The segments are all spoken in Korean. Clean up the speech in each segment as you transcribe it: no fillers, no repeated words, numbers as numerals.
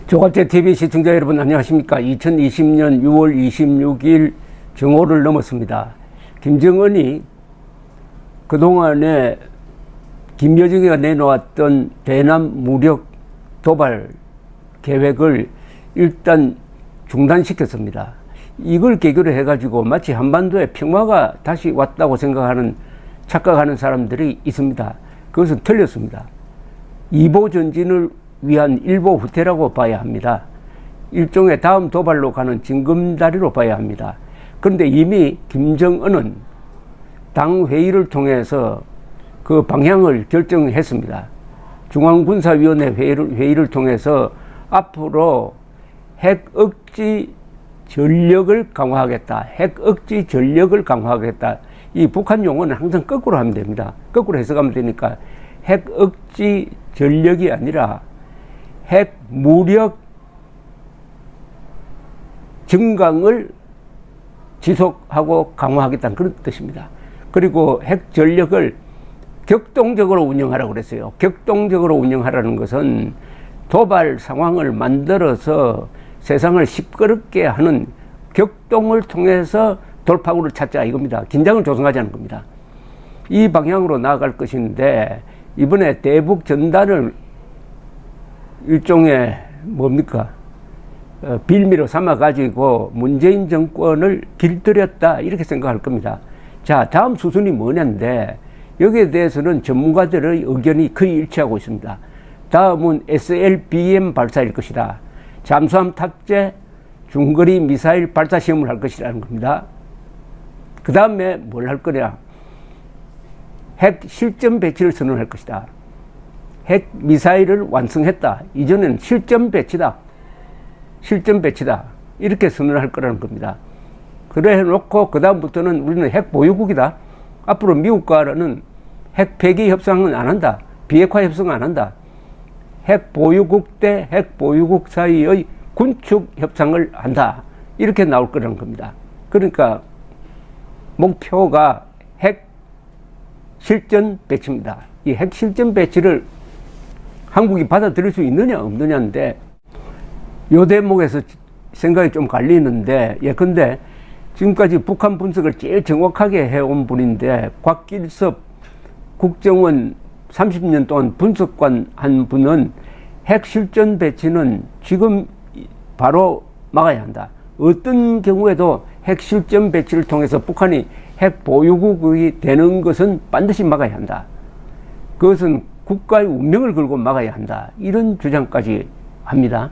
조갑제 TV 시청자 여러분 안녕하십니까. 2020년 6월 26일 정오를 넘었습니다. 김정은이 그동안에 김여정이가 내놓았던 대남 무력 도발 계획을 일단 중단시켰습니다. 이걸 계기로 해가지고 마치 한반도에 평화가 다시 왔다고 착각하는 사람들이 있습니다. 그것은 틀렸습니다. 이보 전진을 위한 일보 후퇴라고 봐야 합니다. 일종의 다음 도발로 가는 징검다리로 봐야 합니다. 그런데 이미 김정은은 당 회의를 통해서 그 방향을 결정했습니다. 중앙군사위원회 회의를 통해서 앞으로 핵 억지 전력을 강화하겠다. 핵 억지 전력을 강화하겠다. 이 북한 용어는 항상 거꾸로 하면 됩니다. 거꾸로 해석하면 되니까 핵 억지 전력이 아니라 핵 무력 증강을 지속하고 강화하겠다는 그런 뜻입니다. 그리고 핵 전력을 격동적으로 운영하라고 그랬어요. 격동적으로 운영하라는 것은 도발 상황을 만들어서 세상을 시끄럽게 하는 격동을 통해서 돌파구를 찾자 이겁니다. 긴장을 조성하자는 겁니다. 이 방향으로 나아갈 것인데 이번에 대북 전단을 일종의 빌미로 삼아가지고 문재인 정권을 길들였다 이렇게 생각할 겁니다. 자, 다음 수순이 뭐냐인데 여기에 대해서는 전문가들의 의견이 거의 일치하고 있습니다. 다음은 SLBM 발사일 것이다. 잠수함 탑재 중거리 미사일 발사 시험을 할 것이라는 겁니다. 그 다음에 뭘 할 거냐? 핵 실전 배치를 선언할 것이다. 핵 미사일을 완성했다. 이전에는 실전 배치다. 실전 배치다. 이렇게 선언할 거라는 겁니다. 그래 놓고 그 다음부터는 우리는 핵 보유국이다. 앞으로 미국과는 핵 폐기 협상은 안 한다. 비핵화 협상 안 한다. 핵 보유국 대 핵 보유국 사이의 군축 협상을 한다. 이렇게 나올 거라는 겁니다. 그러니까 목표가 핵 실전 배치입니다. 이 핵 실전 배치를 한국이 받아들일 수 있느냐 없느냐인데 요 대목에서 생각이 좀 갈리는데 예컨대 지금까지 북한 분석을 제일 정확하게 해온 분인데 곽길섭 국정원 30년 동안 분석관 한 분은 핵 실전 배치는 지금 바로 막아야 한다. 어떤 경우에도 핵 실전 배치를 통해서 북한이 핵 보유국이 되는 것은 반드시 막아야 한다. 그것은 국가의 운명을 걸고 막아야 한다. 이런 주장까지 합니다.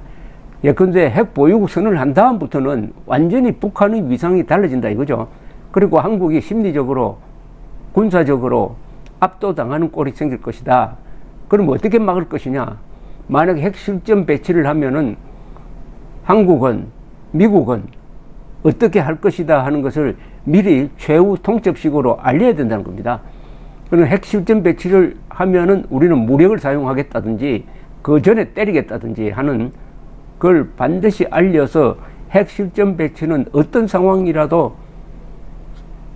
예컨대 핵 보유국 선언을 한 다음부터는 완전히 북한의 위상이 달라진다 이거죠. 그리고 한국이 심리적으로 군사적으로 압도당하는 꼴이 생길 것이다. 그럼 어떻게 막을 것이냐? 만약에 핵 실전 배치를 하면은 한국은 미국은 어떻게 할 것이다 하는 것을 미리 최후 통첩식으로 알려야 된다는 겁니다. 그럼 핵 실전 배치를 하면은 우리는 무력을 사용하겠다든지 그 전에 때리겠다든지 하는 그걸 반드시 알려서 핵 실전 배치는 어떤 상황이라도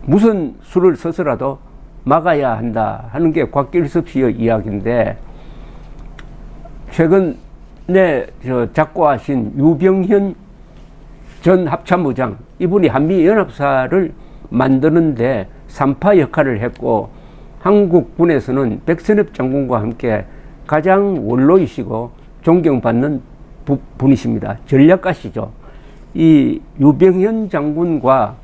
무슨 수를 써서라도 막아야 한다 하는 게 곽길섭 씨의 이야기인데 최근에 작고하신 유병현 전 합참의장 이분이 한미연합사를 만드는데 3파 역할을 했고 한국군에서는 백선엽 장군과 함께 가장 원로이시고 존경받는 분이십니다. 전략가시죠. 이 유병현 장군과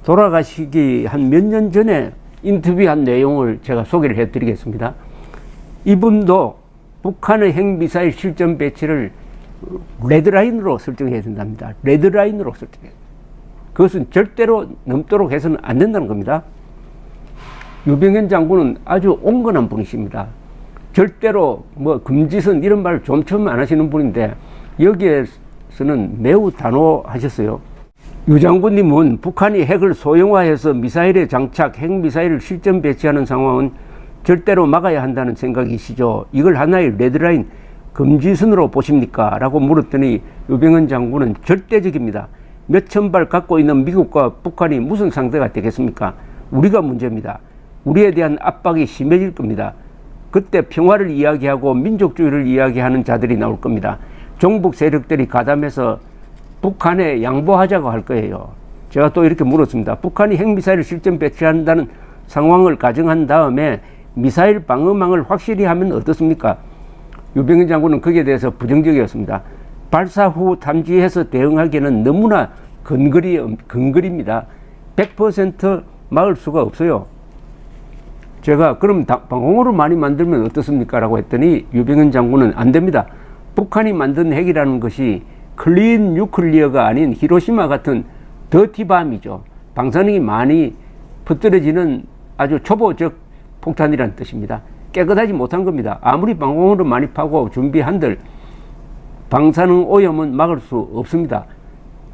돌아가시기 한 몇 년 전에 인터뷰한 내용을 제가 소개를 해드리겠습니다. 이분도 북한의 핵미사일 실전 배치를 레드라인으로 설정해야 된답니다. 레드라인으로 설정해야 됩니다. 그것은 절대로 넘도록 해서는 안 된다는 겁니다. 유병현 장군은 아주 온건한 분이십니다. 절대로 금지선 이런 말 좀 처음 안 하시는 분인데 여기에서는 매우 단호하셨어요. 유 장군님은 북한이 핵을 소형화해서 미사일에 장착, 핵미사일을 실전 배치하는 상황은 절대로 막아야 한다는 생각이시죠. 이걸 하나의 레드라인 금지선으로 보십니까? 라고 물었더니 유병현 장군은 절대적입니다. 몇천 발 갖고 있는 미국과 북한이 무슨 상대가 되겠습니까? 우리가 문제입니다. 우리에 대한 압박이 심해질 겁니다. 그때 평화를 이야기하고 민족주의를 이야기하는 자들이 나올 겁니다. 종북 세력들이 가담해서 북한에 양보하자고 할 거예요. 제가 또 이렇게 물었습니다. 북한이 핵미사일 실전 배치한다는 상황을 가정한 다음에 미사일 방어망을 확실히 하면 어떻습니까? 유병현 장군은 거기에 대해서 부정적이었습니다. 발사 후 탐지해서 대응하기에는 너무나 근거리입니다. 100% 막을 수가 없어요. 제가 그럼 방공호를 많이 만들면 어떻습니까? 라고 했더니 유병현 장군은 안 됩니다. 북한이 만든 핵이라는 것이 클린 뉴클리어가 아닌 히로시마 같은 더티밤이죠. 방사능이 많이 퍼뜨려지는 아주 초보적 폭탄이라는 뜻입니다. 깨끗하지 못한 겁니다. 아무리 방공호를 많이 파고 준비한들 방사능 오염은 막을 수 없습니다.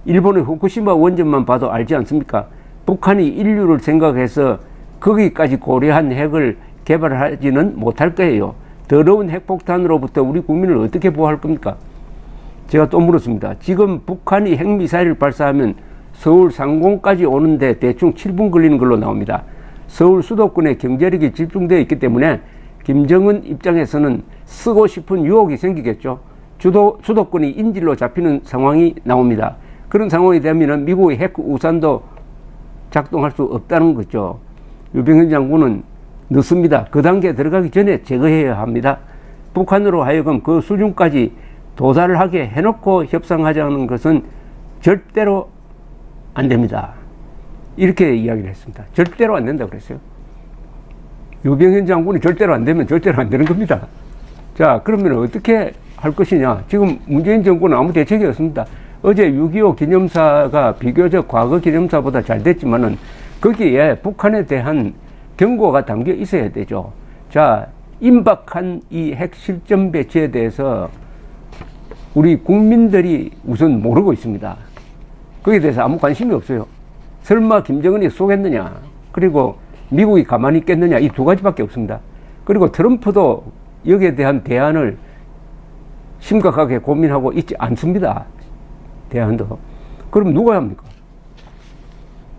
일본의 후쿠시마 원전만 봐도 알지 않습니까? 북한이 인류를 생각해서 거기까지 고려한 핵을 개발하지는 못할 거예요. 더러운 핵폭탄으로부터 우리 국민을 어떻게 보호할 겁니까? 제가 또 물었습니다. 지금 북한이 핵미사일을 발사하면 서울 상공까지 오는데 대충 7분 걸리는 걸로 나옵니다. 서울 수도권에 경제력이 집중되어 있기 때문에 김정은 입장에서는 쓰고 싶은 유혹이 생기겠죠. 수도권이 인질로 잡히는 상황이 나옵니다. 그런 상황이 되면 미국의 핵 우산도 작동할 수 없다는 거죠. 유병현 장군은 늦습니다. 그 단계에 들어가기 전에 제거해야 합니다. 북한으로 하여금 그 수준까지 도달을 하게 해놓고 협상하자는 것은 절대로 안 됩니다. 이렇게 이야기를 했습니다. 절대로 안 된다고 그랬어요. 유병현 장군이 절대로 안 되면 절대로 안 되는 겁니다. 자, 그러면 어떻게 할 것이냐. 지금 문재인 정부는 아무 대책이 없습니다. 어제 6.25 기념사가 비교적 과거 기념사보다 잘 됐지만은 거기에 북한에 대한 경고가 담겨 있어야 되죠. 자, 임박한 이 핵 실전 배치에 대해서 우리 국민들이 우선 모르고 있습니다. 거기에 대해서 아무 관심이 없어요. 설마 김정은이 쏘겠느냐, 그리고 미국이 가만히 있겠느냐, 이 두 가지밖에 없습니다. 그리고 트럼프도 여기에 대한 대안을 심각하게 고민하고 있지 않습니다. 대안도. 그럼 누가 합니까?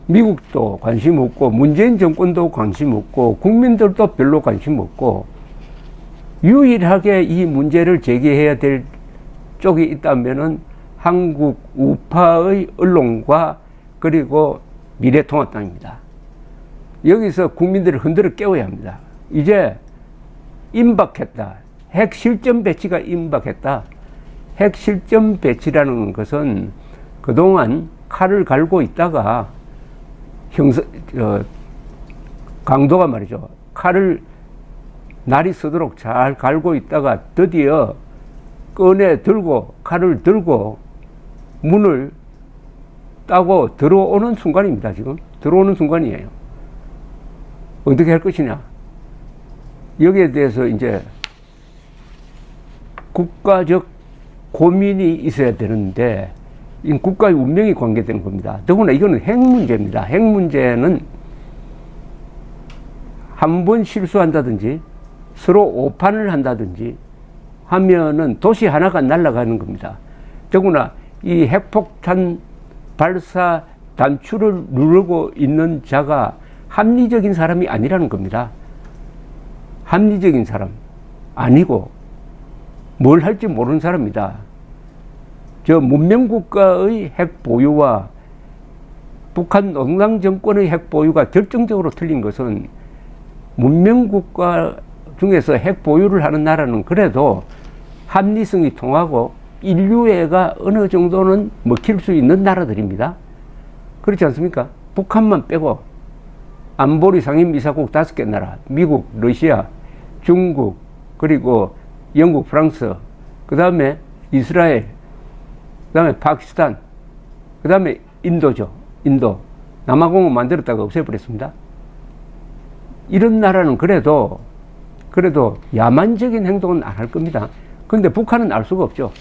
미국도 관심 없고 문재인 정권도 관심 없고 국민들도 별로 관심 없고 유일하게 이 문제를 제기해야 될 쪽이 있다면은 한국 우파의 언론과 그리고 미래통합당입니다. 여기서 국민들을 흔들어 깨워야 합니다. 이제 임박했다. 핵 실전 배치가 임박했다. 핵 실전 배치라는 것은 그동안 칼을 갈고 있다가 강도가 말이죠. 칼을 날이 서도록 잘 갈고 있다가 드디어 칼을 들고 문을 따고 들어오는 순간입니다. 지금 들어오는 순간이에요. 어떻게 할 것이냐. 여기에 대해서 이제 국가적 고민이 있어야 되는데 이 국가의 운명이 관계되는 겁니다. 더구나 이거는 핵 문제입니다. 핵 문제는 한 번 실수한다든지 서로 오판을 한다든지 하면은 도시 하나가 날아가는 겁니다. 더구나 이 핵폭탄 발사 단추를 누르고 있는 자가 합리적인 사람이 아니라는 겁니다. 합리적인 사람 아니고 뭘 할지 모르는 사람입니다. 저 문명국가의 핵 보유와 북한 농당 정권의 핵 보유가 결정적으로 틀린 것은 문명국가 중에서 핵 보유를 하는 나라는 그래도 합리성이 통하고 인류애가 어느 정도는 먹힐 수 있는 나라들입니다. 그렇지 않습니까? 북한만 빼고 안보리 상임이사국 5개 나라, 미국, 러시아, 중국, 그리고 영국, 프랑스, 그 다음에 이스라엘, 그 다음에 파키스탄, 그 다음에 인도죠. 인도. 남아공은 만들었다가 없애버렸습니다. 이런 나라는 그래도 야만적인 행동은 안 할 겁니다. 근데 북한은 알 수가 없죠.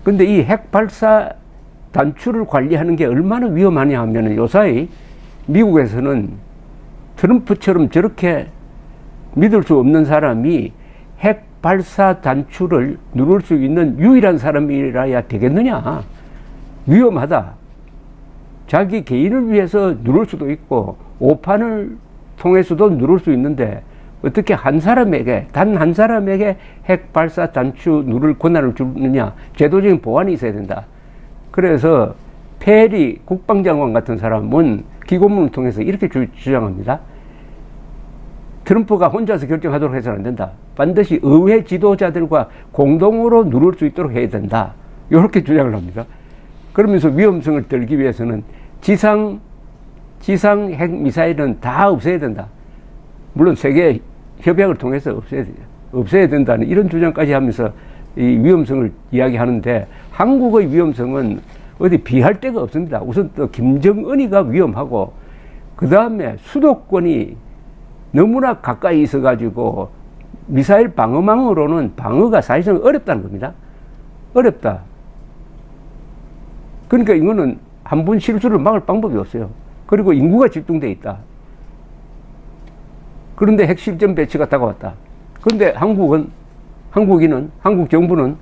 근데 이 핵 발사 단추를 관리하는 게 얼마나 위험하냐 하면은 요사이 미국에서는 트럼프처럼 저렇게 믿을 수 없는 사람이 핵 발사 단추를 누를 수 있는 유일한 사람이라야 되겠느냐. 위험하다. 자기 개인을 위해서 누를 수도 있고 오판을 통해서도 누를 수 있는데 어떻게 한 사람에게, 단 한 사람에게 핵 발사 단추 누를 권한을 주느냐. 제도적인 보완이 있어야 된다. 그래서 페리 국방장관 같은 사람은 기고문을 통해서 이렇게 주장합니다. 트럼프가 혼자서 결정하도록 해서는 안 된다. 반드시 의회 지도자들과 공동으로 누를 수 있도록 해야 된다. 이렇게 주장을 합니다. 그러면서 위험성을 떨기 위해서는 지상 핵미사일은 다 없애야 된다. 물론 세계 협약을 통해서 없애야 된다는 이런 주장까지 하면서 이 위험성을 이야기하는데, 한국의 위험성은 어디 비할 데가 없습니다. 우선 또 김정은이가 위험하고, 그 다음에 수도권이 너무나 가까이 있어가지고 미사일 방어망으로는 방어가 사실상 어렵다는 겁니다. 어렵다. 그러니까 이거는 한 번 실수를 막을 방법이 없어요. 그리고 인구가 집중돼 있다. 그런데 핵실전 배치가 다가왔다. 그런데 한국 정부는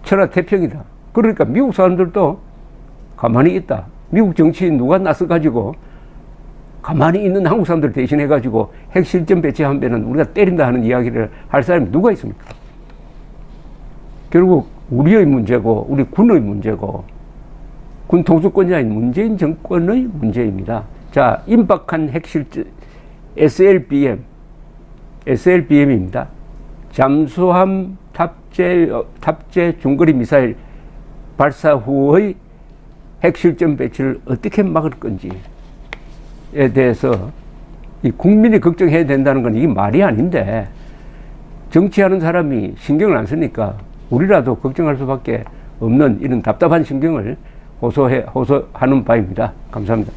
천하태평이다. 그러니까 미국 사람들도 가만히 있다. 미국 정치인 누가 나서가지고 가만히 있는 한국 사람들 대신해가지고 핵실전 배치하면 우리가 때린다 하는 이야기를 할 사람이 누가 있습니까? 결국 우리의 문제고, 우리 군의 문제고, 군 통수권자인 문재인 정권의 문제입니다. 자, 임박한 핵실전, SLBM입니다. 잠수함 탑재 중거리 미사일 발사 후의 핵실전 배치를 어떻게 막을 건지에 대해서 이 국민이 걱정해야 된다는 건 이게 말이 아닌데, 정치하는 사람이 신경을 안 쓰니까 우리라도 걱정할 수밖에 없는 이런 답답한 심경을 호소하는 바입니다. 감사합니다.